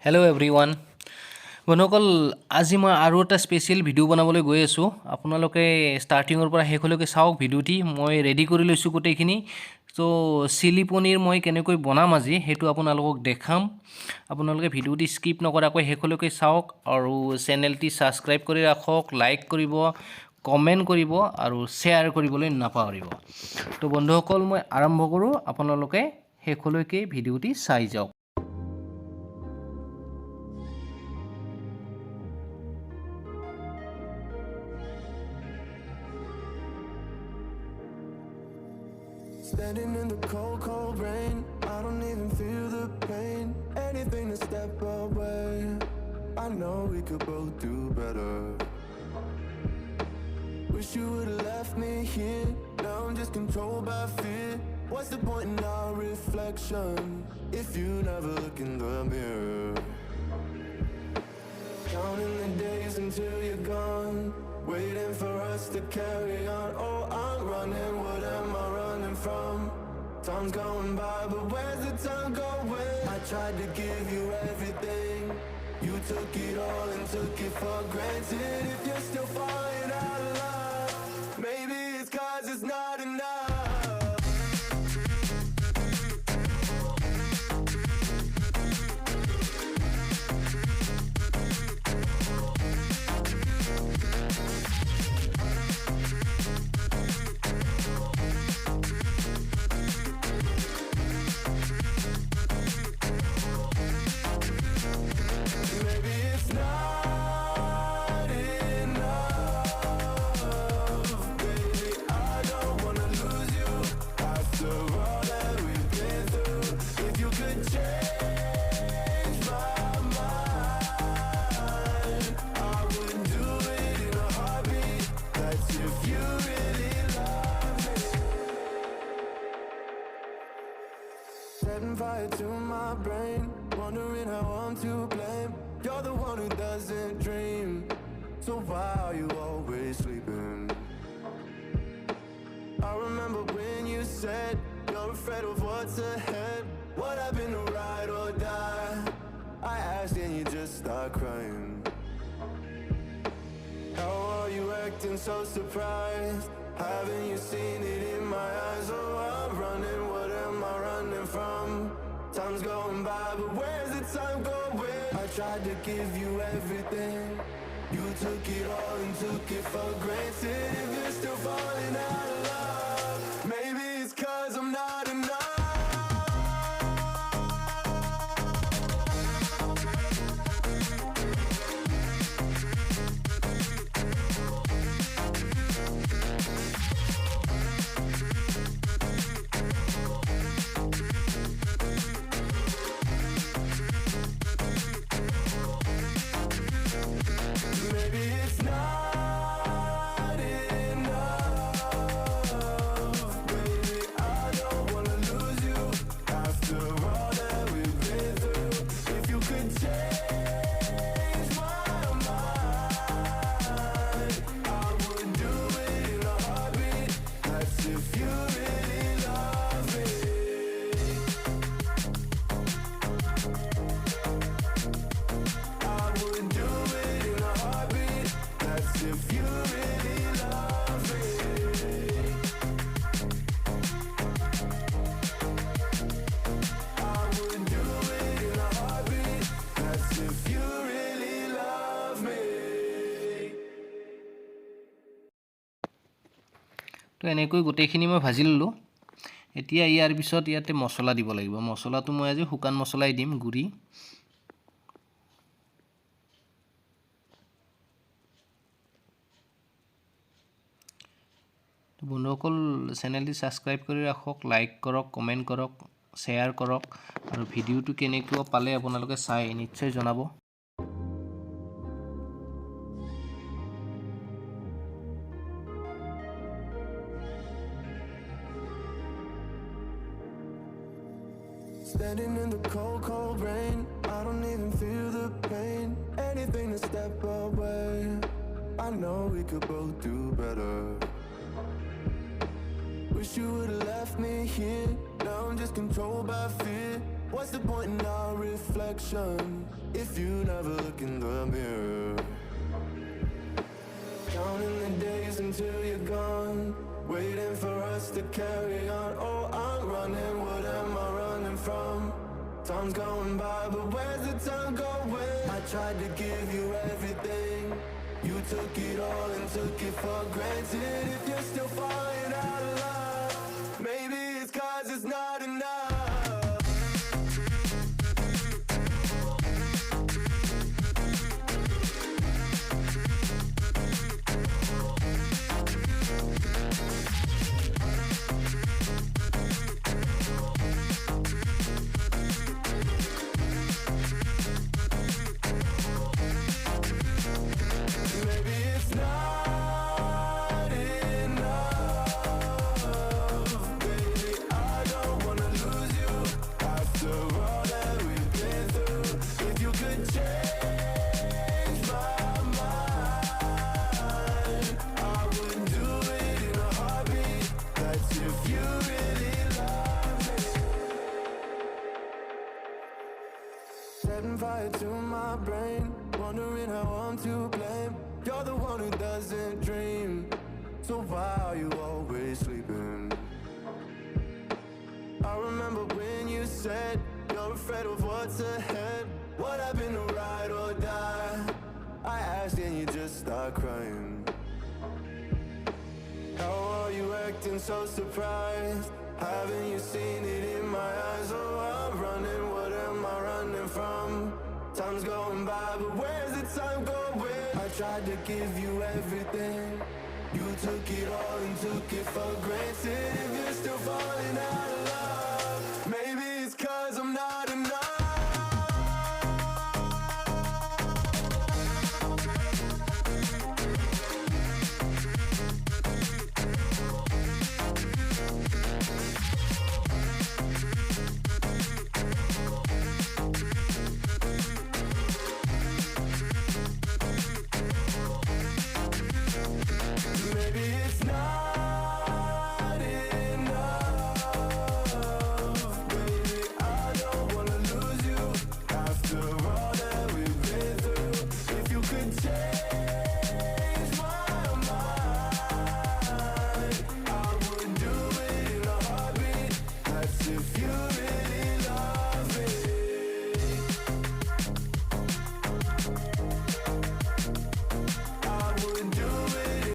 Hello' everyone বন্ধুসকল আজি মই আৰু এটা স্পেচিয়েল ভিডিঅ' বনাবলৈ গৈ আছোঁ আপোনালোকে ষ্টাৰ্টিঙৰ পৰা শেষলৈকে চাওক ভিডিঅ'টি মই ৰেডি কৰি লৈছোঁ গোটেইখিনি ত' চিলি পনীৰ মই কেনেকৈ বনাম আজি সেইটো আপোনালোকক দেখাম আপোনালোকে ভিডিঅ'টি স্কিপ নকৰাকৈ শেষলৈকে চাওক আৰু চেনেলটি ছাবস্ক্ৰাইব কৰি ৰাখক লাইক কৰিব কমেণ্ট কৰিব আৰু শ্বেয়াৰ কৰিবলৈ নাপাহৰিব ত' বন্ধুসকল মই আৰম্ভ কৰোঁ আপোনালোকে শেষলৈকে ভিডিঅ'টি চাই যাওক Standing in the cold, cold rain, I don't even feel the pain. Anything to step away. I know we could both do better. Wish you would've left me here. Now I'm just controlled by fear. What's the point in our reflection if you never look in the mirror? Counting the days until you're gone, waiting for us to carry on. Oh, I'm running, what am I running from? Time's going by, but where's the time going? I tried to give you everything, you took it all and took it for granted. If you're still falling out of love, maybe it's 'cause it's not enough. Maybe it's not enough, baby. I don't wanna lose you after all that we've been through. If you could change my mind, I would do it in a heartbeat. That's if you really love me. Setting fire to my brain, wondering how I'm to blame. You're the one who doesn't dream, so why are you always sleeping? I remember when you said you're afraid of what's ahead. What happened to ride or die? I asked and you just start crying. How are you acting so surprised? Haven't you seen it in my eyes? Oh, I'm running, what am I running from? Time's going by, but where's the time going? I tried to give you everything, you took it all and took it for granted. If you're still falling out of love, maybe it's 'cause I'm not enough. Maybe it's not enough, baby. I don't wanna lose you after all that we've been through. If you could change my mind, I would do it in a heartbeat. That's if you really love me. I would do it in a heartbeat. That's if you really love me. I would do it in a heartbeat. That's if you really love me. তো এনেকৈ গোটেইখিনি মই ভাজি ল'লোঁ এতিয়া ইয়াৰ পিছত ইয়াতে মছলা দিব লাগিব মছলাটো মই আজি শুকান মছলাই দিম গুড়ি তো বন্ধুসকল চেনেলটি ছাবস্ক্ৰাইব কৰি ৰাখক লাইক কৰক কমেণ্ট কৰক শ্বেয়াৰ কৰক আৰু ভিডিঅ'টো কেনেকুৱা পালে আপোনালোকে চাই নিশ্চয় জনাব Standing in the cold, cold rain, I don't even feel the pain. Anything to step away. I know we could both do better. Wish you would've left me here. Now I'm just controlled by fear. What's the point in our reflection if you never look in the mirror? Counting the days until you're gone, waiting for us to carry on. Oh, I'm running, what am I running from? Time's going by, but where's the time going? I tried to give you everything, you took it all and took it for granted. If you're still falling out of love, maybe it's 'cause it's not enough. Setting fire to my brain, wondering how I'm to blame. You're the one who doesn't dream, so why are you always sleeping? I remember when you said you're afraid of what's ahead. What happened to ride or die? I asked and you just start crying. How are you acting so surprised? Haven't you seen it in my eyes? Oh, I'm running, what am I running from? Time's going by, but where's the time going? I tried to give you everything, you took it all and took it for granted. If you're still falling out of love,